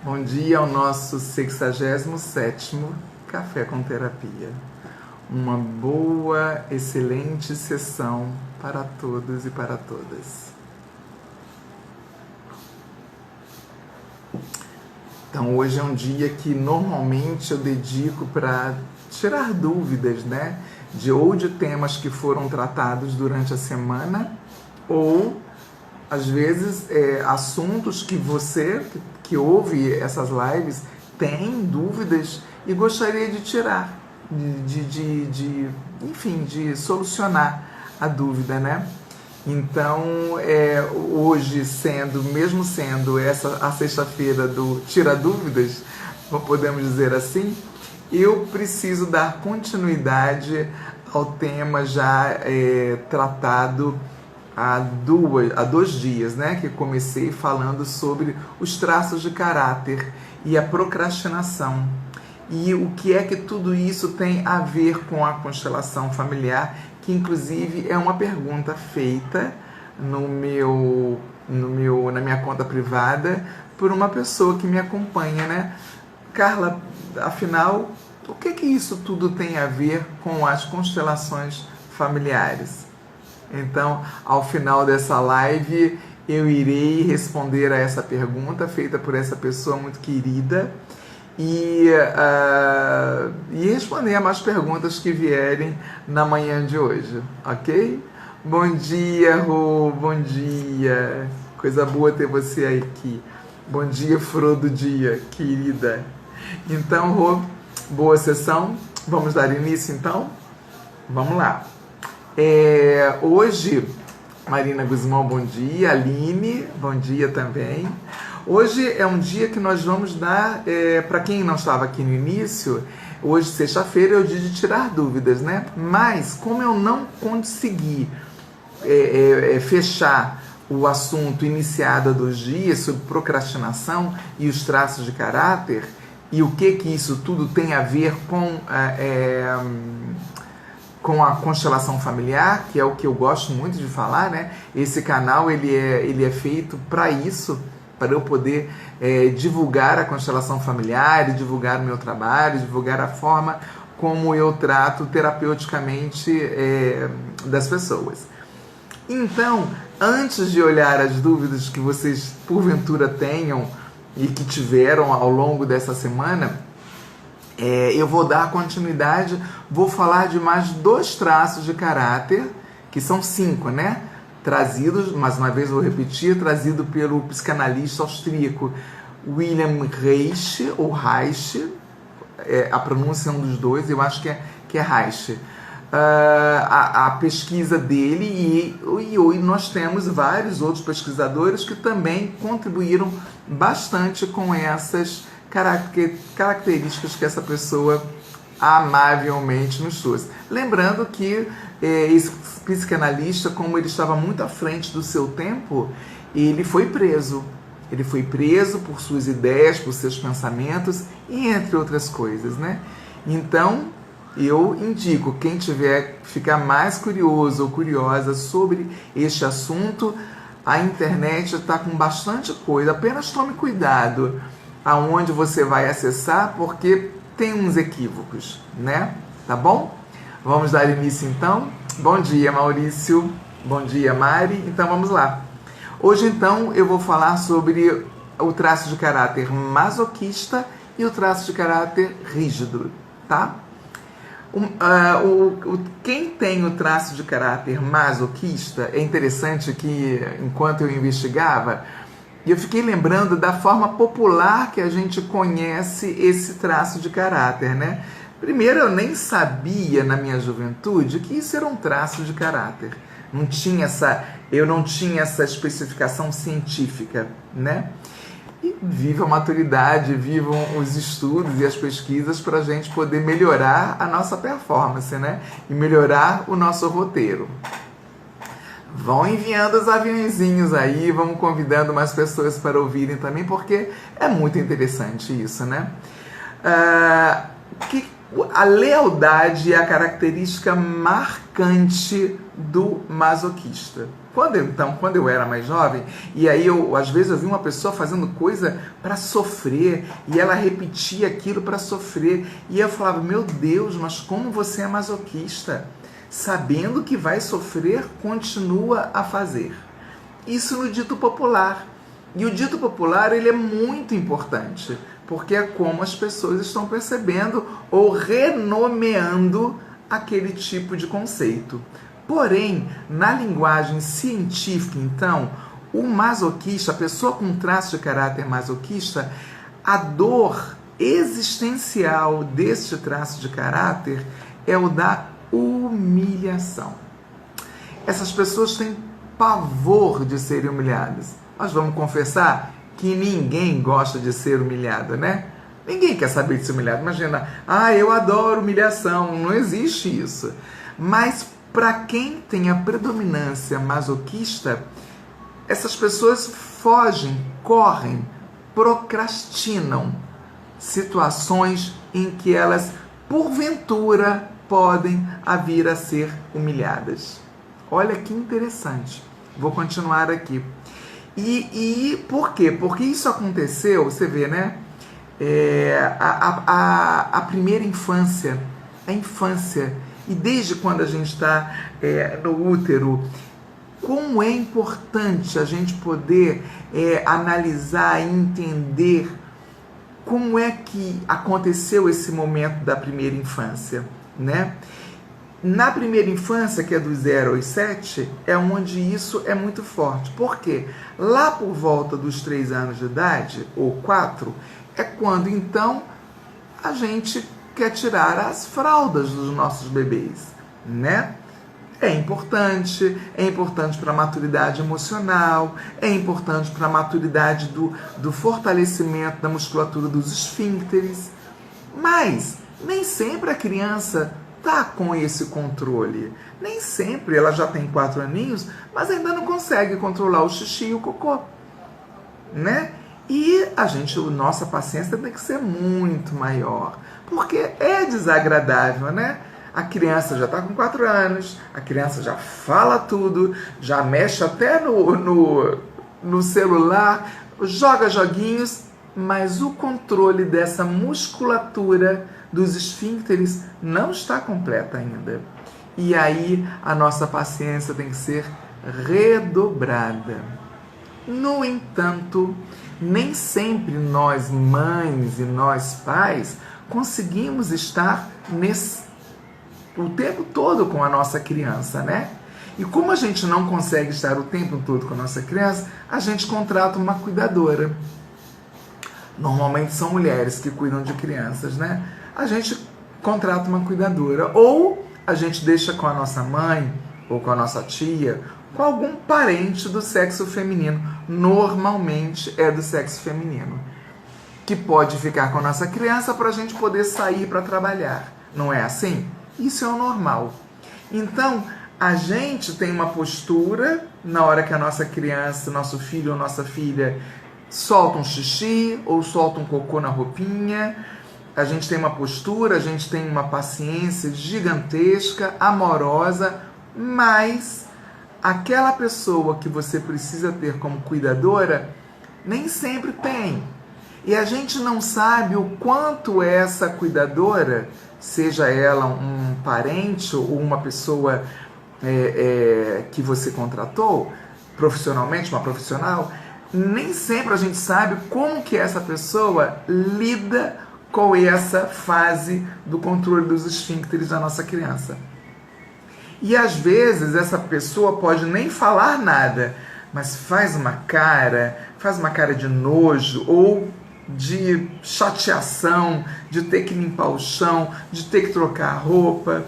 Bom dia ao nosso 67º Café com Terapia. Uma boa, excelente sessão para todos e para todas. Então hoje é um dia que normalmente eu dedico para tirar dúvidas, né? De temas que foram tratados durante a semana ou às vezes assuntos que você que ouve essas lives tem dúvidas e gostaria de tirar, enfim, de solucionar a dúvida, né? Então, hoje mesmo sendo essa a sexta-feira do Tira Dúvidas, podemos dizer assim, eu preciso dar continuidade ao tema já tratado há 2 dias, né, que comecei falando sobre os traços de caráter e a procrastinação. E o que é que tudo isso tem a ver com a constelação familiar, que inclusive é uma pergunta feita na minha conta privada por uma pessoa que me acompanha, né? Carla, afinal, o que isso tudo tem a ver com as constelações familiares? Então, ao final dessa live, eu irei responder a essa pergunta feita por essa pessoa muito querida e responder a mais perguntas que vierem na manhã de hoje, ok? Bom dia, Rô, bom dia. Coisa boa ter você aqui. Bom dia, Flor do dia, querida. Então, Rô, boa sessão. Vamos dar início, então? Vamos lá. Hoje, Marina Guzmão, bom dia. Aline, bom dia também. Hoje é um dia que nós vamos dar, para quem não estava aqui no início, hoje, sexta-feira, é o dia de tirar dúvidas, né? Mas, como eu não consegui fechar o assunto iniciado há 2 dias sobre procrastinação e os traços de caráter, e o que isso tudo tem a ver com a constelação familiar, que é o que eu gosto muito de falar, né? Esse canal ele é feito para isso, para eu poder divulgar a constelação familiar, divulgar o meu trabalho, divulgar a forma como eu trato terapeuticamente das pessoas. Então, antes de olhar as dúvidas que vocês porventura tenham e que tiveram ao longo dessa semana, eu vou dar continuidade, vou falar de mais 2 traços de caráter, que são 5, né? Trazidos, mais uma vez vou repetir, trazido pelo psicanalista austríaco William Reich, ou Reich, a pronúncia é um dos dois, eu acho que é Reich. A pesquisa dele e hoje nós temos vários outros pesquisadores que também contribuíram bastante com essas características que essa pessoa amavelmente nos trouxe. Lembrando que esse psicanalista, como ele estava muito à frente do seu tempo, ele foi preso. Ele foi preso por suas ideias, por seus pensamentos e entre outras coisas, né? Então, eu indico, quem tiver ficar mais curioso ou curiosa sobre este assunto, a internet está com bastante coisa, apenas tome cuidado aonde você vai acessar, porque tem uns equívocos, né? Tá bom? Vamos dar início então? Bom dia, Maurício. Bom dia, Mari. Então vamos lá. Hoje então eu vou falar sobre o traço de caráter masoquista e o traço de caráter rígido, tá? Quem tem o traço de caráter masoquista, é interessante que enquanto eu investigava, eu fiquei lembrando da forma popular que a gente conhece esse traço de caráter, né? Primeiro, eu nem sabia na minha juventude que isso era um traço de caráter. Eu não tinha essa especificação científica, né? E viva a maturidade, vivam os estudos e as pesquisas para a gente poder melhorar a nossa performance, né? E melhorar o nosso roteiro. Vão enviando os aviãozinhos aí, vão convidando mais pessoas para ouvirem também, porque é muito interessante isso, né? A lealdade é a característica marcante do masoquista. Quando eu era mais jovem, e aí às vezes eu vi uma pessoa fazendo coisa para sofrer, e ela repetia aquilo para sofrer, e eu falava, meu Deus, mas como você é masoquista? Sabendo que vai sofrer, continua a fazer. Isso no dito popular. E o dito popular, ele é muito importante, porque é como as pessoas estão percebendo ou renomeando aquele tipo de conceito. Porém, na linguagem científica, então, o masoquista, a pessoa com traço de caráter masoquista, a dor existencial deste traço de caráter é o da humilhação. Essas pessoas têm pavor de serem humilhadas. Nós vamos confessar que ninguém gosta de ser humilhado, né? Ninguém quer saber de ser humilhado. Imagina, eu adoro humilhação. Não existe isso. Mas para quem tem a predominância masoquista, essas pessoas fogem, correm, procrastinam situações em que elas, porventura, podem vir a ser humilhadas. Olha que interessante. Vou continuar aqui. E por quê? Porque isso aconteceu, você vê, né? A primeira infância, a infância, e desde quando a gente está no útero, como é importante a gente poder analisar e entender como é que aconteceu esse momento da primeira infância, né? Na primeira infância, que é dos 0 aos 7, é onde isso é muito forte. Por quê? Lá por volta dos 3 anos de idade, ou 4, é quando então a gente quer tirar as fraldas dos nossos bebês, né? É importante para a maturidade emocional, é importante para a maturidade do fortalecimento da musculatura dos esfíncteres, mas nem sempre a criança está com esse controle. Nem sempre ela já tem 4 aninhos, mas ainda não consegue controlar o xixi e o cocô, né? E nossa paciência tem que ser muito maior, porque é desagradável, né? A criança já está com 4 anos, a criança já fala tudo, já mexe até no celular, joga joguinhos, mas o controle dessa musculatura dos esfíncteres não está completa ainda. E aí a nossa paciência tem que ser redobrada. No entanto, nem sempre nós mães e nós pais conseguimos estar o tempo todo com a nossa criança, né? E como a gente não consegue estar o tempo todo com a nossa criança, a gente contrata uma cuidadora. Normalmente são mulheres que cuidam de crianças, né? A gente contrata uma cuidadora, ou a gente deixa com a nossa mãe, ou com a nossa tia, com algum parente do sexo feminino. Normalmente é do sexo feminino, que pode ficar com a nossa criança para a gente poder sair para trabalhar. Não é assim? Isso é o normal. Então, a gente tem uma postura na hora que a nossa criança, nosso filho ou nossa filha solta um xixi ou solta um cocô na roupinha. A gente tem uma postura, a gente tem uma paciência gigantesca, amorosa, mas aquela pessoa que você precisa ter como cuidadora nem sempre tem. E a gente não sabe o quanto essa cuidadora, seja ela um parente ou uma pessoa que você contratou profissionalmente, uma profissional, nem sempre a gente sabe como que essa pessoa lida com essa fase do controle dos esfíncteres da nossa criança. E às vezes essa pessoa pode nem falar nada, mas faz uma cara de nojo ou de chateação, de ter que limpar o chão, de ter que trocar a roupa,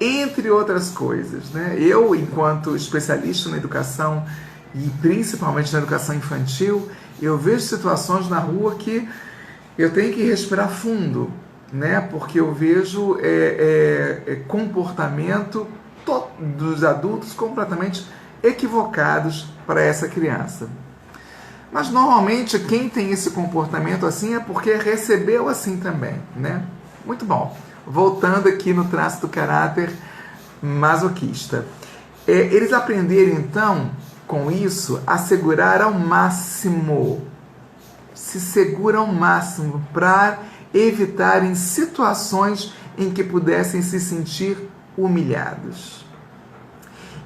entre outras coisas, né? Eu, enquanto especialista na educação e principalmente na educação infantil, eu vejo situações na rua que eu tenho que respirar fundo, né? Porque eu vejo comportamento dos adultos completamente equivocados para essa criança. Mas normalmente quem tem esse comportamento assim é porque recebeu assim também, né? Muito bom. Voltando aqui no traço do caráter masoquista. Eles aprenderem, então, com isso, a segurar ao máximo. Se segura ao máximo para evitarem situações em que pudessem se sentir humilhados.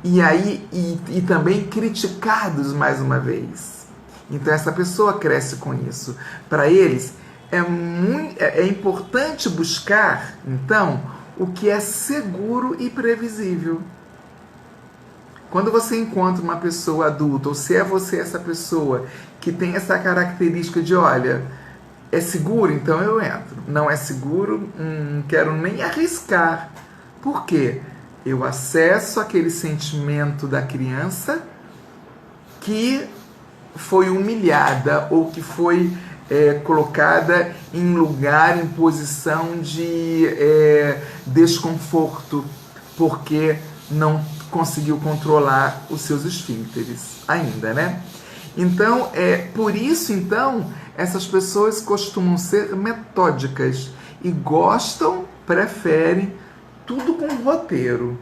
E também criticados mais uma vez. Então essa pessoa cresce com isso. Para eles é importante buscar, então, o que é seguro e previsível. Quando você encontra uma pessoa adulta, ou se é você essa pessoa que tem essa característica de, olha, é seguro, então eu entro. Não é seguro, não quero nem arriscar. Por quê? Eu acesso aquele sentimento da criança que foi humilhada ou que foi colocada em lugar, em posição de desconforto, porque não conseguiu controlar os seus esfínteres ainda, né? Então, por isso, então, essas pessoas costumam ser metódicas e preferem tudo com roteiro,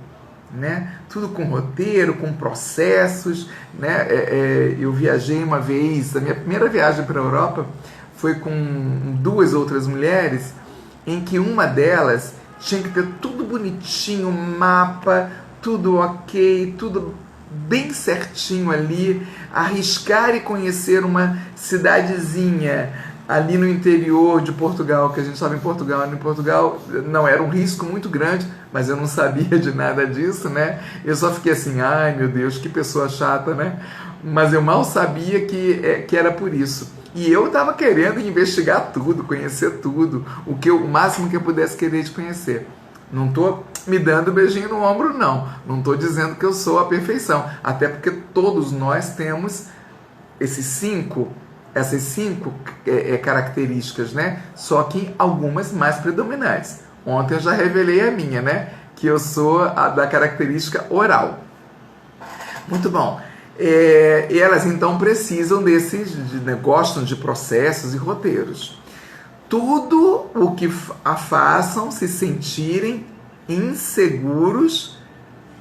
né? Tudo com roteiro, com processos, né? Eu viajei uma vez, a minha primeira viagem para a Europa foi com 2 outras mulheres, em que uma delas tinha que ter tudo bonitinho, mapa, tudo ok, tudo bem certinho ali, arriscar e conhecer uma cidadezinha ali no interior de Portugal, que a gente estava em Portugal. Em Portugal não era um risco muito grande, mas eu não sabia de nada disso, né? Eu só fiquei assim, ai meu Deus, que pessoa chata, né? Mas eu mal sabia que era por isso. E eu estava querendo investigar tudo, conhecer tudo, o máximo que eu pudesse querer de conhecer. Não estou me dando beijinho no ombro, não. Não estou dizendo que eu sou a perfeição. Até porque todos nós temos essas cinco características, né? Só que algumas mais predominantes. Ontem eu já revelei a minha, né? Que eu sou a da característica oral. Muito bom. E elas então precisam gostam de processos e roteiros. Tudo o que a façam se sentirem inseguros,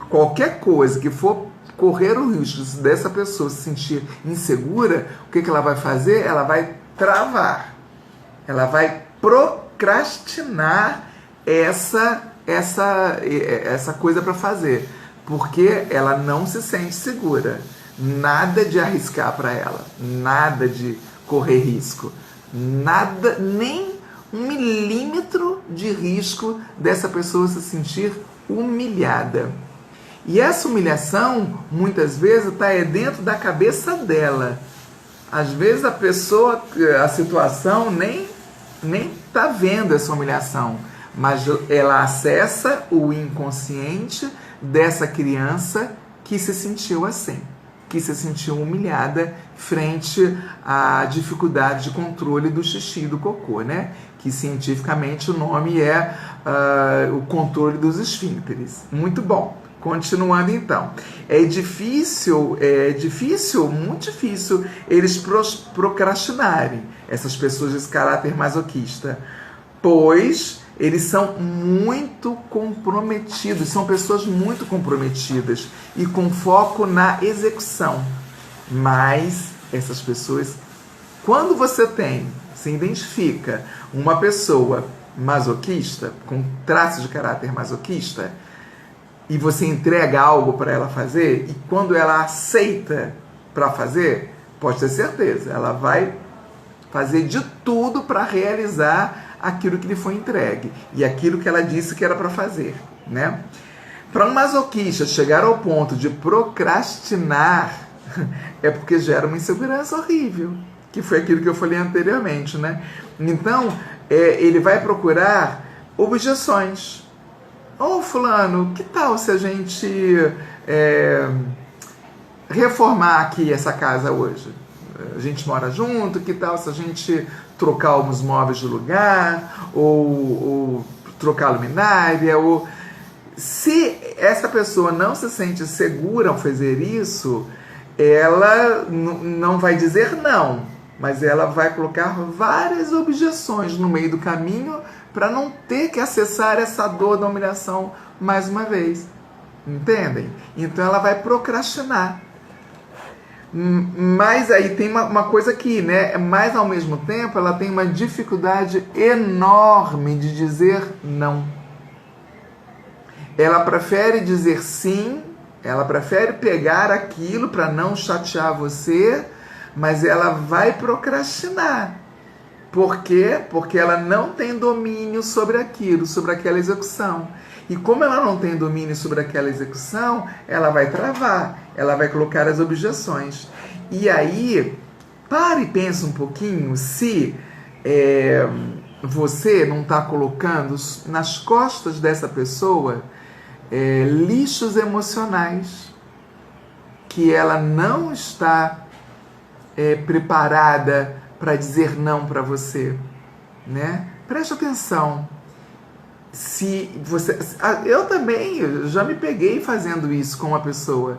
qualquer coisa que for correr o risco dessa pessoa se sentir insegura, o que ela vai fazer? Ela vai travar, ela vai procrastinar essa coisa para fazer, porque ela não se sente segura. Nada de arriscar para ela, nada de correr risco, nada, nem 1 milímetro de risco dessa pessoa se sentir humilhada. E essa humilhação, muitas vezes, está dentro da cabeça dela. Às vezes a situação nem está vendo essa humilhação, mas ela acessa o inconsciente dessa criança que se sentiu assim, que se sentiu humilhada frente à dificuldade de controle do xixi e do cocô, né? Que cientificamente o nome é o controle dos esfínteres. Muito bom. Continuando então. É difícil, muito difícil eles procrastinarem, essas pessoas desse caráter masoquista, pois eles são muito comprometidos, são pessoas muito comprometidas e com foco na execução. Mas essas pessoas, quando você se identifica uma pessoa masoquista, com traços de caráter masoquista, e você entrega algo para ela fazer, e quando ela aceita para fazer, pode ter certeza, ela vai fazer de tudo para realizar aquilo que lhe foi entregue e aquilo que ela disse que era para fazer, né? Para um masoquista chegar ao ponto de procrastinar é porque gera uma insegurança horrível, que foi aquilo que eu falei anteriormente, né? Então, ele vai procurar objeções. Fulano, que tal se a gente reformar aqui essa casa hoje? A gente mora junto, que tal se a gente trocar alguns móveis de lugar, ou trocar a luminária, ou... Se essa pessoa não se sente segura ao fazer isso, ela não vai dizer não, mas ela vai colocar várias objeções no meio do caminho para não ter que acessar essa dor da humilhação mais uma vez. Entendem? Então ela vai procrastinar. Mas aí tem uma coisa aqui, né? Mas ao mesmo tempo ela tem uma dificuldade enorme de dizer não. Ela prefere dizer sim, ela prefere pegar aquilo para não chatear você, mas ela vai procrastinar. Por quê? Porque ela não tem domínio sobre aquilo, sobre aquela execução. E como ela não tem domínio sobre aquela execução, ela vai travar, ela vai colocar as objeções. E aí, pare e pense um pouquinho se você não está colocando nas costas dessa pessoa lixos emocionais que ela não está preparada para dizer não para você, né? Preste atenção. Se você, eu também já me peguei fazendo isso com uma pessoa,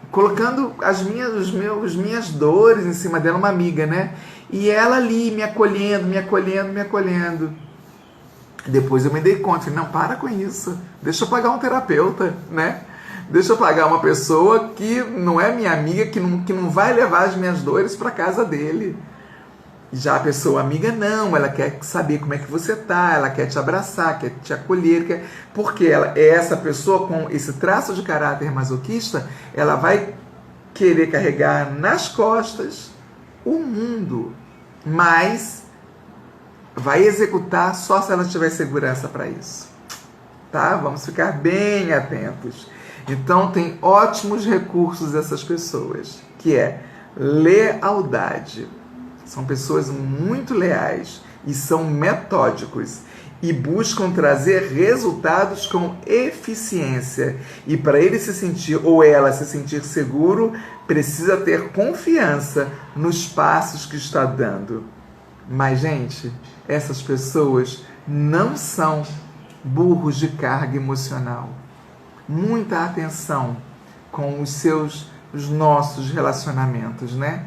colocando as minhas dores em cima dela, uma amiga, né? E ela ali me acolhendo. Depois eu me dei conta, falei, não, para com isso, deixa eu pagar um terapeuta, né? Deixa eu pagar uma pessoa que não é minha amiga, que não vai levar as minhas dores para casa dele. Já a pessoa amiga não, ela quer saber como é que você tá, ela quer te abraçar, quer te acolher, porque essa pessoa com esse traço de caráter masoquista, ela vai querer carregar nas costas o mundo, mas vai executar só se ela tiver segurança para isso. Tá? Vamos ficar bem atentos. Então tem ótimos recursos essas pessoas, que é lealdade. São pessoas muito leais e são metódicos e buscam trazer resultados com eficiência. E para ele se sentir ou ela se sentir seguro, precisa ter confiança nos passos que está dando. Mas, gente, essas pessoas não são burros de carga emocional. Muita atenção com os nossos relacionamentos, né?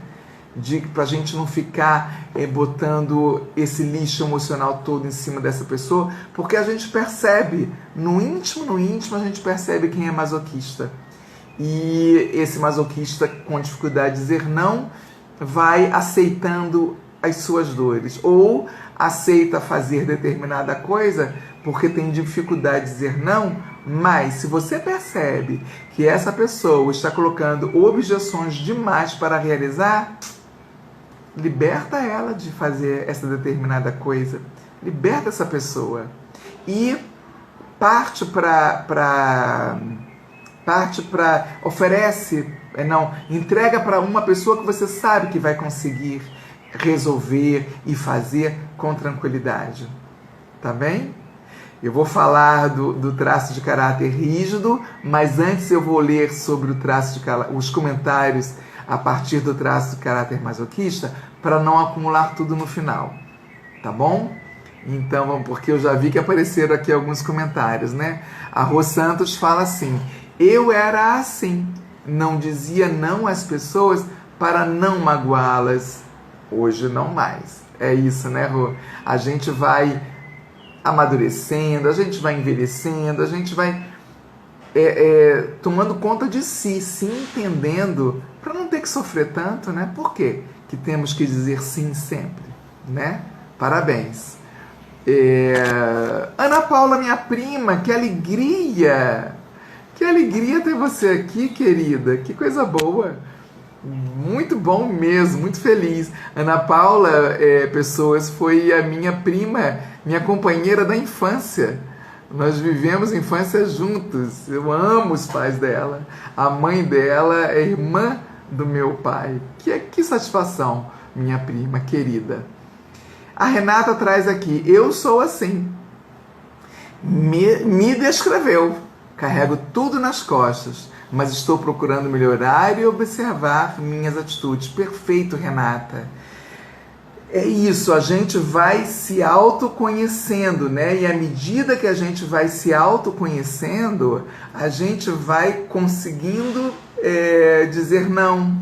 Para a gente não ficar botando esse lixo emocional todo em cima dessa pessoa, porque a gente percebe, no íntimo, a gente percebe quem é masoquista. E esse masoquista, com dificuldade de dizer não, vai aceitando as suas dores, ou aceita fazer determinada coisa porque tem dificuldade de dizer não, mas se você percebe que essa pessoa está colocando objeções demais para realizar, liberta ela de fazer essa determinada coisa. Liberta essa pessoa. E entrega para uma pessoa que você sabe que vai conseguir resolver e fazer com tranquilidade. Tá bem? Eu vou falar do traço de caráter rígido, mas antes eu vou ler sobre o traço de os comentários a partir do traço de caráter masoquista, para não acumular tudo no final, tá bom? Então, porque eu já vi que apareceram aqui alguns comentários, né? A Rô Santos fala assim, eu era assim, não dizia não às pessoas para não magoá-las, hoje não mais. É isso, né, Rô? A gente vai amadurecendo, a gente vai envelhecendo, a gente vai tomando conta de si, se entendendo, para não ter que sofrer tanto, né? Por quê que temos que dizer sim sempre, né? Parabéns. Ana Paula, minha prima, que alegria! Que alegria ter você aqui, querida. Que coisa boa. Muito bom mesmo, muito feliz. Ana Paula, pessoas, foi a minha prima, minha companheira da infância. Nós vivemos infância juntos. Eu amo os pais dela. A mãe dela é irmã do meu pai. Que satisfação, minha prima querida. A Renata traz aqui, eu sou assim. Me descreveu. Carrego tudo nas costas, mas estou procurando melhorar e observar minhas atitudes. Perfeito, Renata. É isso, a gente vai se autoconhecendo, né? E à medida que a gente vai se autoconhecendo, a gente vai conseguindo dizer não.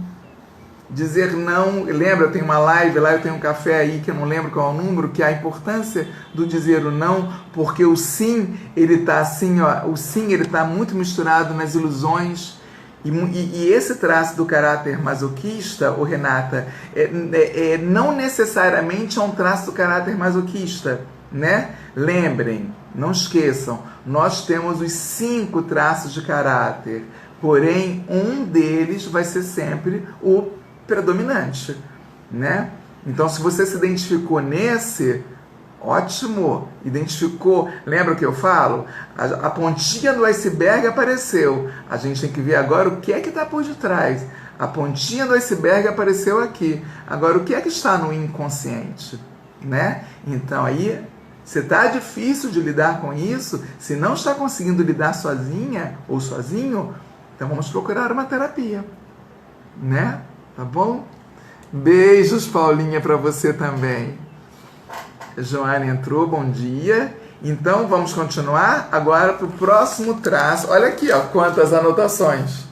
Dizer não, lembra, eu tenho uma live lá, eu tenho um café aí que eu não lembro qual é o número, que é a importância do dizer o não, porque o sim, ele tá assim, ó, o sim, ele tá muito misturado nas ilusões, e esse traço do caráter masoquista, ô Renata, não necessariamente é um traço do caráter masoquista, né? Lembrem, não esqueçam, nós temos os 5 traços de caráter, porém um deles vai ser sempre o predominante, né? Então, se você se identificou nesse, ótimo, identificou, lembra o que eu falo? A pontinha do iceberg apareceu, a gente tem que ver agora o que é que está por detrás. A pontinha do iceberg apareceu aqui, agora o que é que está no inconsciente, né? Então aí, se está difícil de lidar com isso, se não está conseguindo lidar sozinha ou sozinho, então vamos procurar uma terapia, né? Tá bom? Beijos, Paulinha, para você também. Joana entrou, bom dia. Então vamos continuar agora para o próximo traço. Olha aqui, ó, quantas anotações.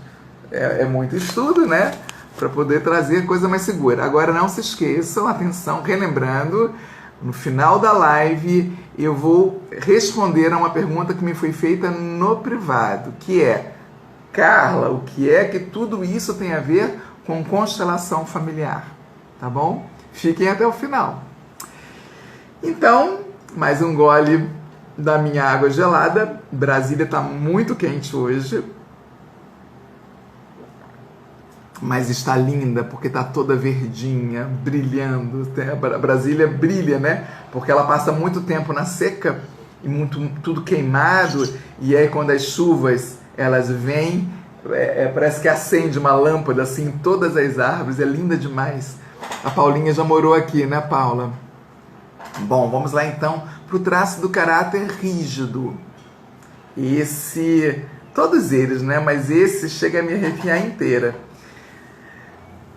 É muito estudo, né? Para poder trazer coisa mais segura. Agora não se esqueçam, atenção, relembrando, no final da live eu vou responder a uma pergunta que me foi feita no privado, que é: Carla, o que é que tudo isso tem a ver com constelação familiar? Tá bom? Fiquem até o final. Então, mais um gole da minha água gelada. Brasília está muito quente hoje, mas está linda porque está toda verdinha, brilhando. Brasília brilha, né? Porque ela passa muito tempo na seca e tudo queimado, e aí quando as chuvas elas vêm, parece que acende uma lâmpada assim em todas as árvores, é linda demais. A Paulinha já morou aqui, né, Paula? Bom, vamos lá então para o traço do caráter rígido. Todos eles, né? Mas esse chega a me arrepiar inteira.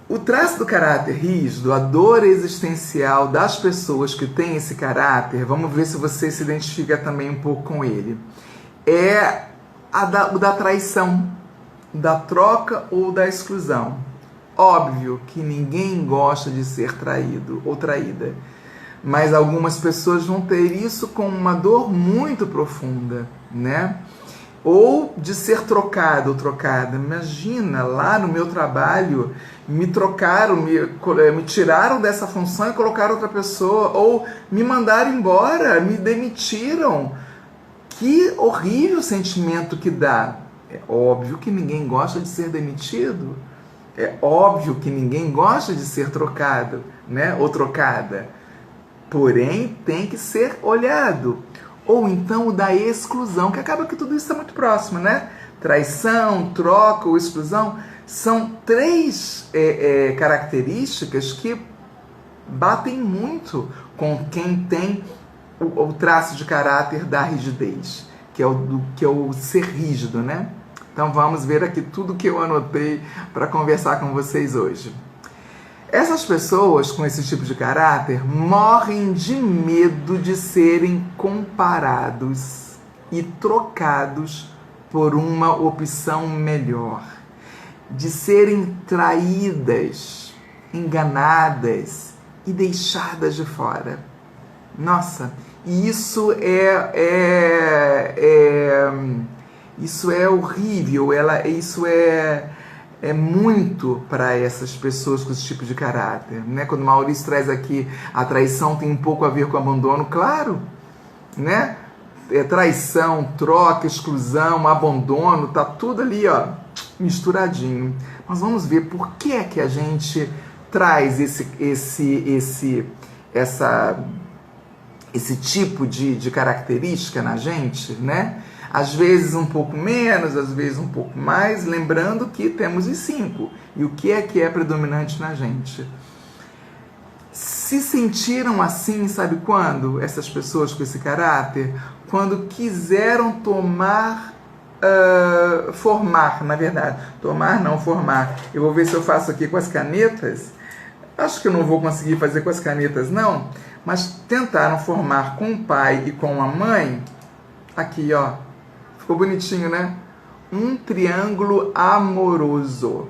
O traço do caráter rígido, a dor existencial das pessoas que têm esse caráter, vamos ver se você se identifica também um pouco com ele, é o da traição, da troca ou da exclusão. Óbvio que ninguém gosta de ser traído ou traída, mas algumas pessoas vão ter isso com uma dor muito profunda, né? Ou de ser trocado ou trocada. Imagina, lá no meu trabalho, me trocaram, me tiraram dessa função e colocaram outra pessoa, ou me mandaram embora, me demitiram. Que horrível sentimento que dá. É óbvio que ninguém gosta de ser demitido. É óbvio que ninguém gosta de ser trocado, né? Ou trocada. Porém, tem que ser olhado. Ou então o da exclusão, que acaba que tudo isso está muito próximo, né? Traição, troca ou exclusão são 3 características que batem muito com quem tem o traço de caráter da rigidez, que é o ser rígido, né? Então vamos ver aqui tudo que eu anotei para conversar com vocês hoje. Essas pessoas com esse tipo de caráter morrem de medo de serem comparados e trocados por uma opção melhor, de serem traídas, enganadas e deixadas de fora. Nossa, isso isso é horrível, isso é muito para essas pessoas com esse tipo de caráter, né? Quando o Maurício traz aqui a traição tem um pouco a ver com o abandono, claro, né? Traição, troca, exclusão, abandono, tá tudo ali, ó, misturadinho. Mas vamos ver por que é que a gente traz esse tipo de característica na gente, né? Às vezes um pouco menos, às vezes um pouco mais, lembrando que temos os 5. E o que é predominante na gente? Se sentiram assim, sabe quando? Essas pessoas com esse caráter? Quando quiseram formar, na verdade. Tomar não, formar. Eu vou ver se eu faço aqui com as canetas. Acho que eu não vou conseguir fazer com as canetas, não. Mas tentaram formar com o pai e com a mãe. Aqui, ó. Ficou bonitinho, né? Um triângulo amoroso.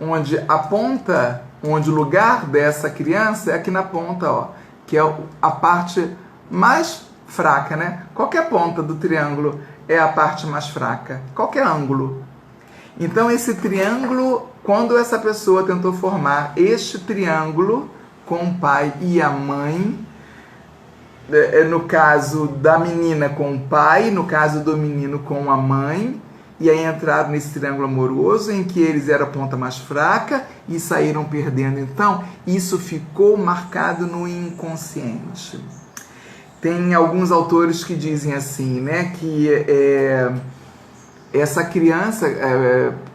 onde a ponta, onde o lugar dessa criança é aqui na ponta, ó, que é a parte mais fraca, né? Qualquer ponta do triângulo é a parte mais fraca, qualquer ângulo. Então esse triângulo, quando essa pessoa tentou formar este triângulo com o pai e a mãe, no caso da menina com o pai, no caso do menino com a mãe, e aí entraram nesse triângulo amoroso em que eles eram a ponta mais fraca e saíram perdendo. Então, isso ficou marcado no inconsciente. Tem alguns autores que dizem assim, né, que essa criança,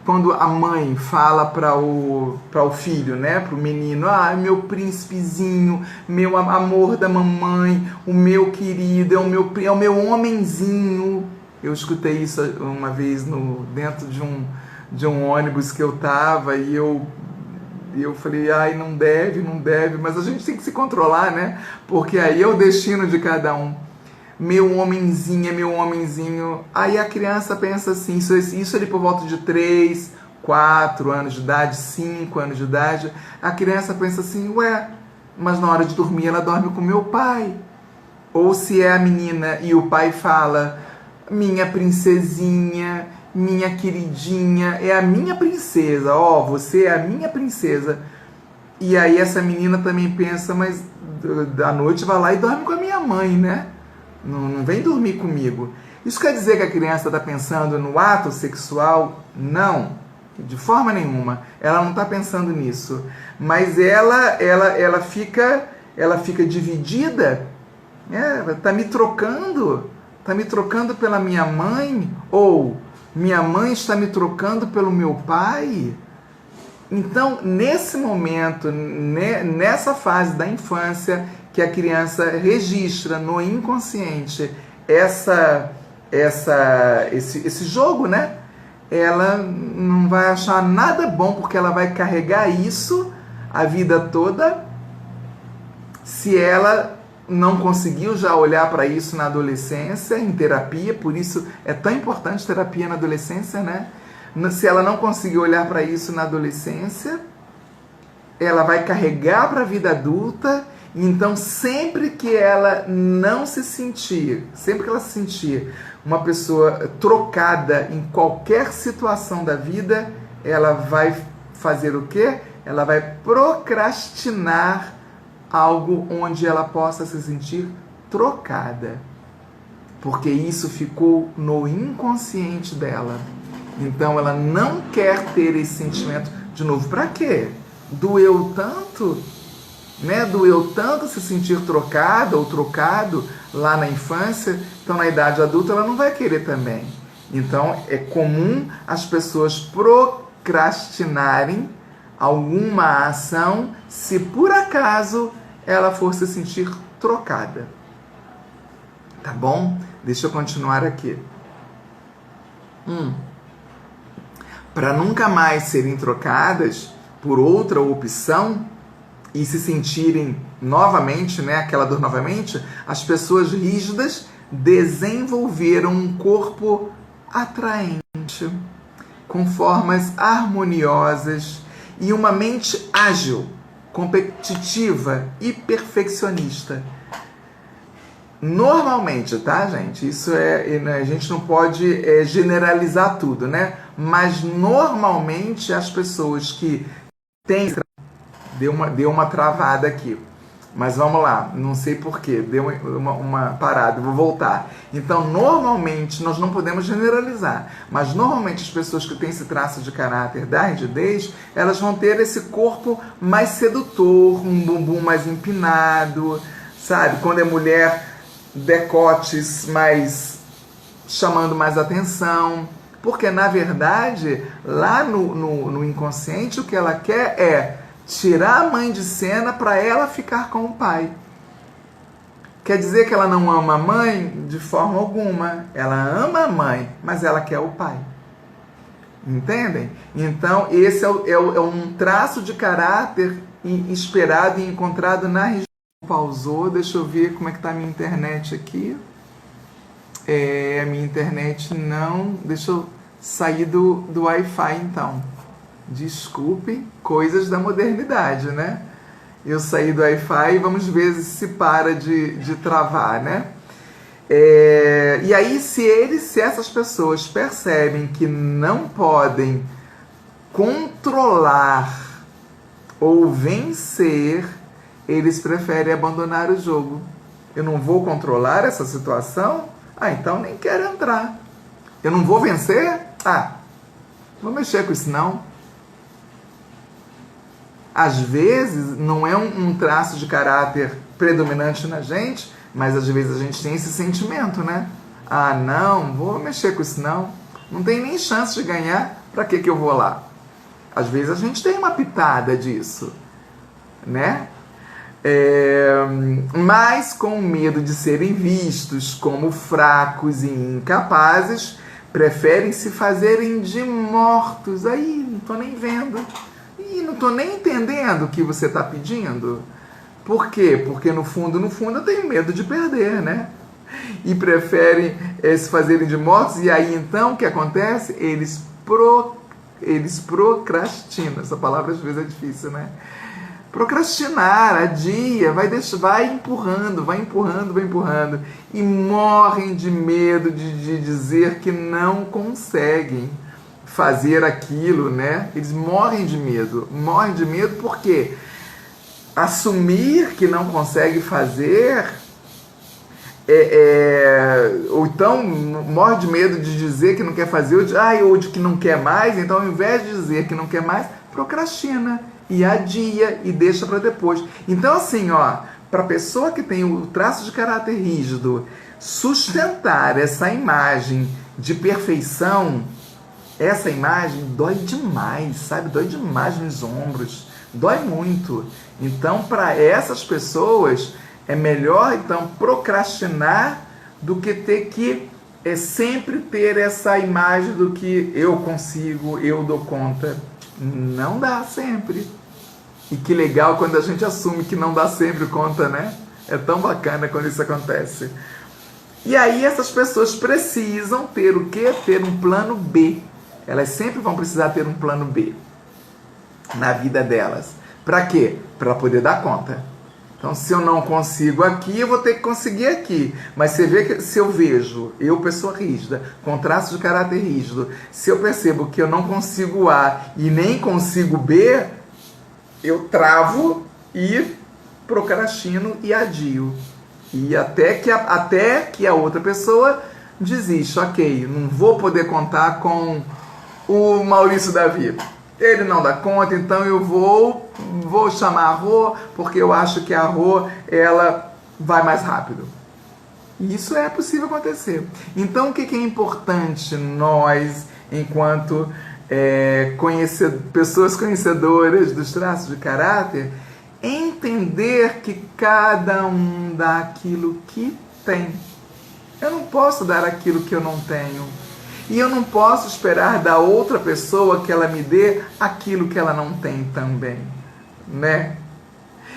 quando a mãe fala para o filho, né, para o menino, meu príncipezinho, meu amor da mamãe, o meu querido, é o meu homenzinho. Eu escutei isso uma vez dentro de um ônibus que eu estava e eu falei, não deve, mas a gente tem que se controlar, né? Porque aí é o destino de cada um. Meu homenzinho, meu homenzinho. Aí a criança pensa assim, isso ali por volta de 3, 4 anos de idade, 5 anos de idade. A criança pensa assim, mas na hora de dormir ela dorme com meu pai. Ou se é a menina e o pai fala, minha princesinha, minha queridinha, é a minha princesa, você é a minha princesa. E aí essa menina também pensa, mas à noite vai lá e dorme com a minha mãe, né? Não vem dormir comigo. Isso quer dizer que a criança está pensando no ato sexual? Não, de forma nenhuma. Ela não está pensando nisso. Mas ela fica dividida. Ela está me trocando. Está me trocando pela minha mãe? Ou minha mãe está me trocando pelo meu pai? Então, nesse momento, nessa fase da infância, que a criança registra no inconsciente esse jogo, né? Ela não vai achar nada bom, porque ela vai carregar isso a vida toda. Se ela não conseguiu já olhar para isso na adolescência, em terapia, por isso é tão importante terapia na adolescência, né? Se ela não conseguiu olhar para isso na adolescência, ela vai carregar para a vida adulta. Então, sempre que ela se sentir uma pessoa trocada em qualquer situação da vida, ela vai fazer o quê? Ela vai procrastinar algo onde ela possa se sentir trocada. Porque isso ficou no inconsciente dela. Então ela não quer ter esse sentimento de novo. Para quê? Doeu tanto, né? Doeu tanto se sentir trocada ou trocado lá na infância. Então na idade adulta ela não vai querer também. Então é comum as pessoas procrastinarem alguma ação se por acaso ela for se sentir trocada. Tá bom? Deixa eu continuar aqui. Para nunca mais serem trocadas por outra opção e se sentirem novamente, né, aquela dor novamente, as pessoas rígidas desenvolveram um corpo atraente, com formas harmoniosas e uma mente ágil, competitiva e perfeccionista. Normalmente, tá, gente? Isso a gente não pode generalizar tudo, né? Mas normalmente as pessoas que têm... Deu uma travada aqui. Mas vamos lá, não sei porquê, deu uma parada, vou voltar. Então, normalmente, nós não podemos generalizar, mas normalmente as pessoas que têm esse traço de caráter da rigidez, elas vão ter esse corpo mais sedutor, um bumbum mais empinado, sabe? Quando é mulher, decotes mais chamando mais atenção, porque na verdade, lá no inconsciente, o que ela quer é tirar a mãe de cena para ela ficar com o pai. Quer dizer que ela não ama a mãe? De forma alguma. Ela ama a mãe, mas ela quer o pai. Entendem? Então, esse é um traço de caráter esperado e encontrado na região. Pausou, deixa eu ver como é que está a minha internet aqui. A minha internet não... Deixa eu sair do Wi-Fi, então. Desculpe, coisas da modernidade, né? Eu saí do Wi-Fi e vamos ver se para de travar, né? E aí, se essas pessoas percebem que não podem controlar ou vencer, eles preferem abandonar o jogo. Eu não vou controlar essa situação? Então nem quero entrar. Eu não vou vencer? Vou mexer com isso não. Às vezes não é um traço de caráter predominante na gente, mas às vezes a gente tem esse sentimento, né? Não, vou mexer com isso não. Não tem nem chance de ganhar, para que eu vou lá? Às vezes a gente tem uma pitada disso, né? Mas com medo de serem vistos como fracos e incapazes, preferem se fazerem de mortos. Aí, não estou nem vendo. E não estou nem entendendo o que você está pedindo. Por quê? Porque no fundo eu tenho medo de perder, né? E preferem se fazerem de mortos. E aí então o que acontece? Eles procrastinam. Essa palavra às vezes é difícil, né? Procrastinar, adia, vai empurrando, e morrem de medo de dizer que não conseguem fazer aquilo, né? Eles morrem de medo porque assumir que não consegue fazer, ou então morre de medo de dizer que não quer fazer, ou de que não quer mais, então ao invés de dizer que não quer mais, procrastina e adia e deixa para depois. Então assim, para a pessoa que tem o traço de caráter rígido, sustentar essa imagem de perfeição, essa imagem dói demais, sabe? Dói demais nos ombros, dói muito. Então, para essas pessoas, é melhor então procrastinar do que ter que sempre ter essa imagem do que eu consigo, eu dou conta. Não dá sempre. E que legal quando a gente assume que não dá sempre conta, né? É tão bacana quando isso acontece. E aí essas pessoas precisam ter o quê? Ter um plano B. Elas sempre vão precisar ter um plano B na vida delas. Para quê? Para poder dar conta. Então, se eu não consigo aqui, eu vou ter que conseguir aqui. Mas você vê que se eu vejo, pessoa rígida, com traço de caráter rígido, se eu percebo que eu não consigo A e nem consigo B, eu travo e procrastino e adio. E até que a outra pessoa desiste. Ok, não vou poder contar com o Maurício Davi. Ele não dá conta, então eu vou chamar a Rô, porque eu acho que a Rô, ela vai mais rápido. E isso é possível acontecer. Então, o que é importante nós, enquanto pessoas conhecedoras dos traços de caráter, entender que cada um dá aquilo que tem. Eu não posso dar aquilo que eu não tenho. E eu não posso esperar da outra pessoa que ela me dê aquilo que ela não tem também, né?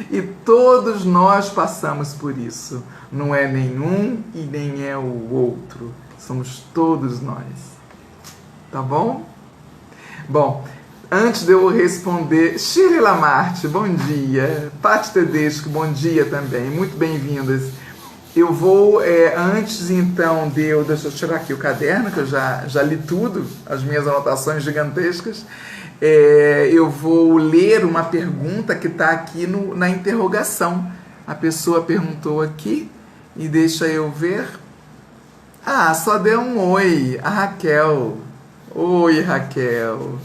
E todos nós passamos por isso. Não é nenhum e nem é o outro. Somos todos nós. Tá bom? Bom, antes de eu responder, Shirley Lamarte, bom dia. Paty Tedesco, bom dia também. Muito bem-vindas. Eu vou, antes então deixa eu tirar aqui o caderno, que eu já li tudo, as minhas anotações gigantescas. Eu vou ler uma pergunta que está aqui na interrogação. A pessoa perguntou aqui, e deixa eu ver. Só deu um oi, a Raquel. Oi, Raquel.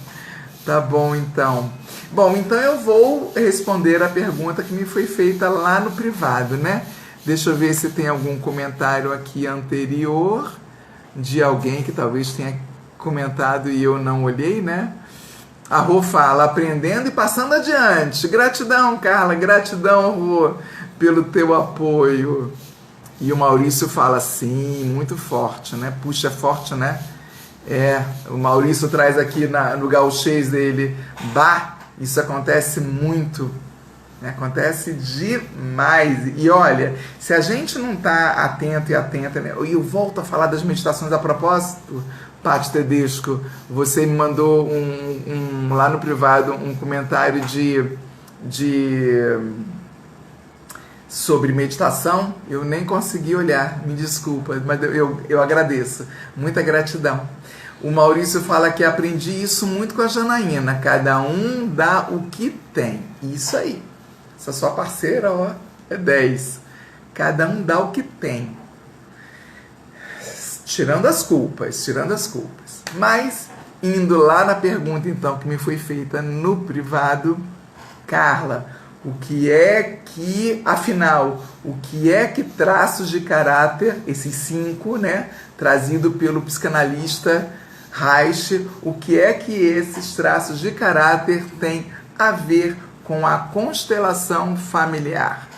Tá bom, então. Bom, então eu vou responder a pergunta que me foi feita lá no privado, né? Deixa eu ver se tem algum comentário aqui anterior de alguém que talvez tenha comentado e eu não olhei, né? A Rô fala, aprendendo e passando adiante. Gratidão, Carla, gratidão, Rô, pelo teu apoio. E o Maurício fala, sim, muito forte, né? Puxa, é forte, né? O Maurício traz aqui no gauchês dele, isso acontece muito. Acontece demais. E olha, se a gente não está atento e atenta, né? E eu volto a falar das meditações a propósito, Paty Tedesco, você me mandou lá no privado um comentário sobre meditação. Eu nem consegui olhar, me desculpa, mas eu agradeço. Muita gratidão. O Maurício fala que aprendi isso muito com a Janaína. Cada um dá o que tem. Isso aí. Essa sua parceira, ó, é 10. Cada um dá o que tem. Tirando as culpas. Mas, indo lá na pergunta, então, que me foi feita no privado, Carla, afinal, o que é que traços de caráter, esses 5, né, trazido pelo psicanalista Reich, o que é que esses traços de caráter têm a ver com a constelação familiar?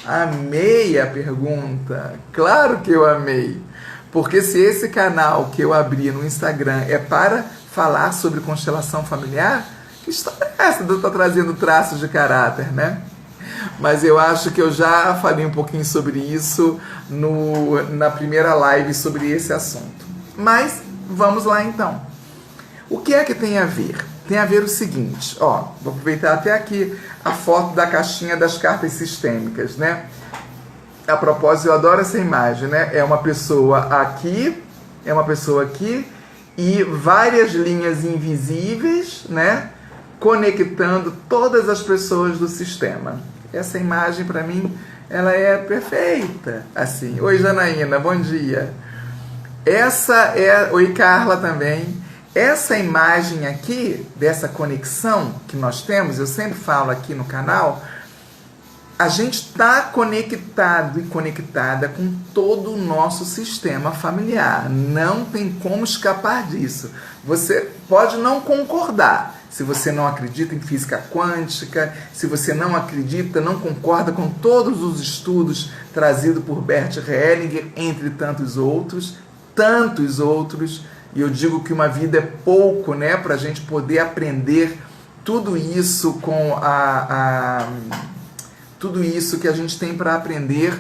Amei a pergunta, claro que eu amei, porque se esse canal que eu abri no Instagram é para falar sobre constelação familiar, que história é essa de eu estar trazendo traços de caráter, né? Mas eu acho que eu já falei um pouquinho sobre isso na primeira live sobre esse assunto. Mas vamos lá então. O que é que tem a ver? Tem a ver o seguinte, ó, vou aproveitar até aqui a foto da caixinha das cartas sistêmicas, né? A propósito, eu adoro essa imagem, né? É uma pessoa aqui e várias linhas invisíveis, né? Conectando todas as pessoas do sistema. Essa imagem, para mim, ela é perfeita. Assim, oi Janaína, bom dia. Oi Carla também. Essa imagem aqui, dessa conexão que nós temos, eu sempre falo aqui no canal, a gente está conectado e conectada com todo o nosso sistema familiar. Não tem como escapar disso. Você pode não concordar. Se você não acredita em física quântica, se você não acredita, não concorda com todos os estudos trazidos por Bert Hellinger, entre tantos outros, e eu digo que uma vida é pouco, né, para a gente poder aprender tudo isso tudo isso que a gente tem para aprender,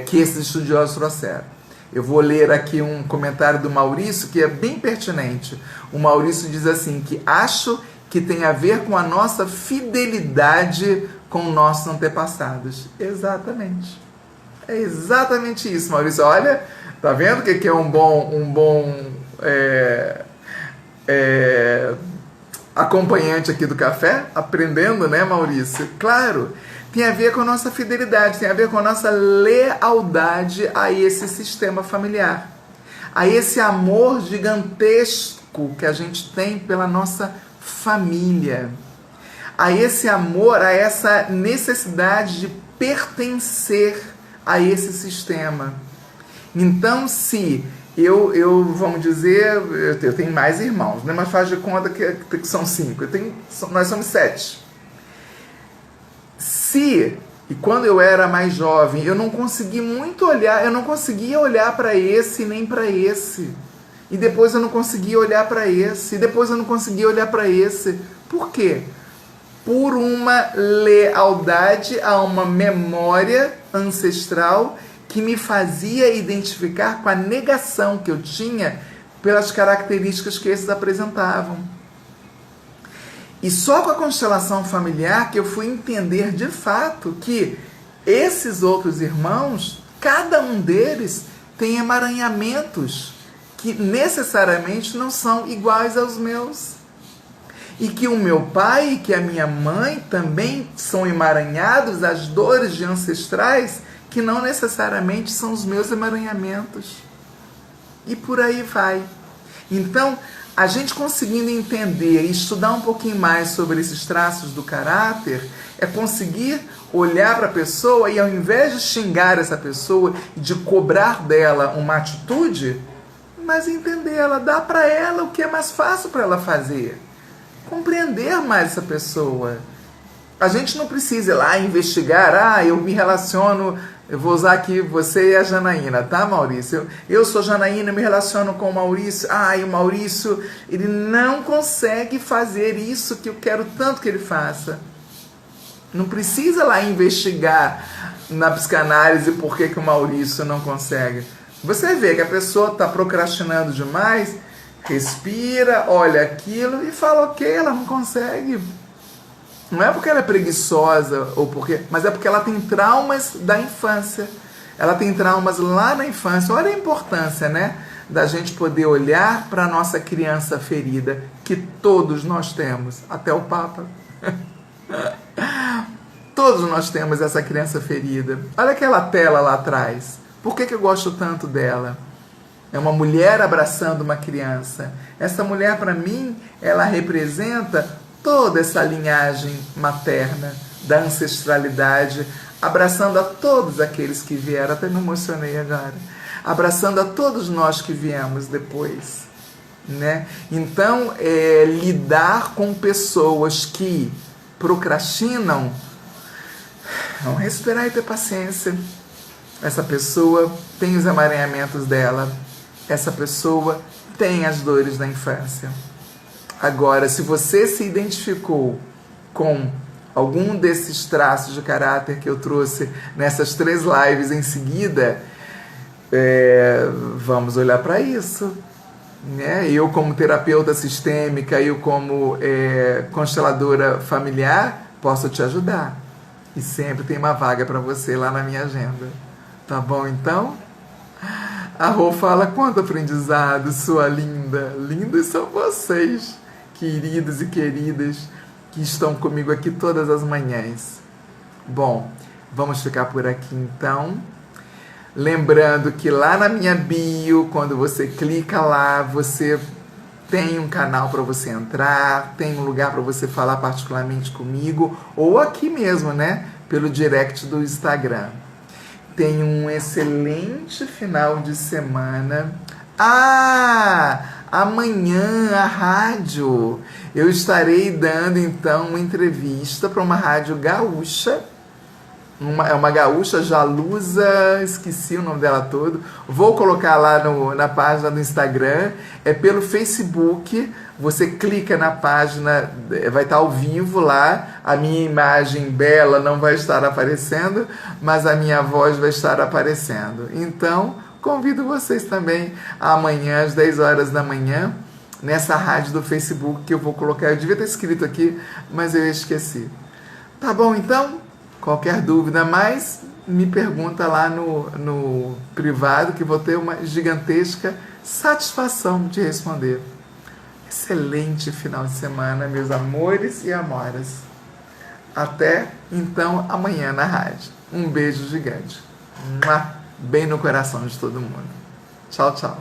que esses estudiosos trouxeram. Eu vou ler aqui um comentário do Maurício que é bem pertinente. O Maurício diz assim, que acho que tem a ver com a nossa fidelidade com nossos antepassados. Exatamente. É exatamente isso, Maurício. Olha, tá vendo o que é um bom acompanhante aqui do café? Aprendendo, né, Maurício? Claro. Tem a ver com a nossa fidelidade, tem a ver com a nossa lealdade a esse sistema familiar, a esse amor gigantesco que a gente tem pela nossa família, a esse amor, a essa necessidade de pertencer a esse sistema. Então, se vamos dizer, eu tenho mais irmãos, né? Mas faz de conta que são 5, nós somos 7. E quando eu era mais jovem, eu não conseguia olhar para esse nem para esse. E depois eu não conseguia olhar para esse, e depois eu não conseguia olhar para esse. Por quê? Por uma lealdade a uma memória ancestral que me fazia identificar com a negação que eu tinha pelas características que esses apresentavam. E só com a constelação familiar que eu fui entender de fato que esses outros irmãos, cada um deles tem emaranhamentos que necessariamente não são iguais aos meus. E que o meu pai e que a minha mãe também são emaranhados às dores de ancestrais que não necessariamente são os meus emaranhamentos. E por aí vai. Então, a gente conseguindo entender e estudar um pouquinho mais sobre esses traços do caráter, é conseguir olhar para a pessoa e ao invés de xingar essa pessoa e de cobrar dela uma atitude, mas entendê-la, dar para ela o que é mais fácil para ela fazer. Compreender mais essa pessoa. A gente não precisa ir lá investigar, eu me relaciono, eu vou usar aqui você e a Janaína, tá, Maurício? Eu sou Janaína, me relaciono com o Maurício. E o Maurício, ele não consegue fazer isso que eu quero tanto que ele faça. Não precisa lá investigar na psicanálise por que o Maurício não consegue. Você vê que a pessoa está procrastinando demais, respira, olha aquilo e fala, ok, ela não consegue. Não é porque ela é preguiçosa, mas é porque ela tem traumas da infância. Ela tem traumas lá na infância. Olha a importância, né? Da gente poder olhar para a nossa criança ferida, que todos nós temos, até o Papa. Todos nós temos essa criança ferida. Olha aquela tela lá atrás. Por que eu gosto tanto dela? É uma mulher abraçando uma criança. Essa mulher, para mim, ela representa toda essa linhagem materna, da ancestralidade, abraçando a todos aqueles que vieram. Até me emocionei agora. Abraçando a todos nós que viemos depois, né? Então, lidar com pessoas que procrastinam, vamos respirar e ter paciência. Essa pessoa tem os emaranhamentos dela, essa pessoa tem as dores da infância. Agora, se você se identificou com algum desses traços de caráter que eu trouxe nessas 3 lives em seguida, vamos olhar para isso, né? Eu como terapeuta sistêmica, eu como consteladora familiar, posso te ajudar. E sempre tem uma vaga para você lá na minha agenda. Tá bom, então? A Rô fala, quanto aprendizado, sua linda. Lindos são vocês, queridos e queridas, que estão comigo aqui todas as manhãs. Bom, vamos ficar por aqui então. Lembrando que lá na minha bio, quando você clica lá, você tem um canal para você entrar, tem um lugar para você falar particularmente comigo, ou aqui mesmo, né? Pelo direct do Instagram. Tenha um excelente final de semana. Amanhã a rádio. Eu estarei dando então uma entrevista para uma rádio gaúcha. É uma gaúcha, Jalusa, esqueci o nome dela todo. Vou colocar lá na página do Instagram. É pelo Facebook. Você clica na página, vai estar ao vivo lá. A minha imagem bela não vai estar aparecendo, mas a minha voz vai estar aparecendo. Então, convido vocês também amanhã, às 10 horas da manhã, nessa rádio do Facebook que eu vou colocar. Eu devia ter escrito aqui, mas eu esqueci. Tá bom, então? Qualquer dúvida mais, me pergunta lá no privado, que vou ter uma gigantesca satisfação de responder. Excelente final de semana, meus amores e amoras. Até, então, amanhã na rádio. Um beijo gigante. Bem no coração de todo mundo. Tchau, tchau.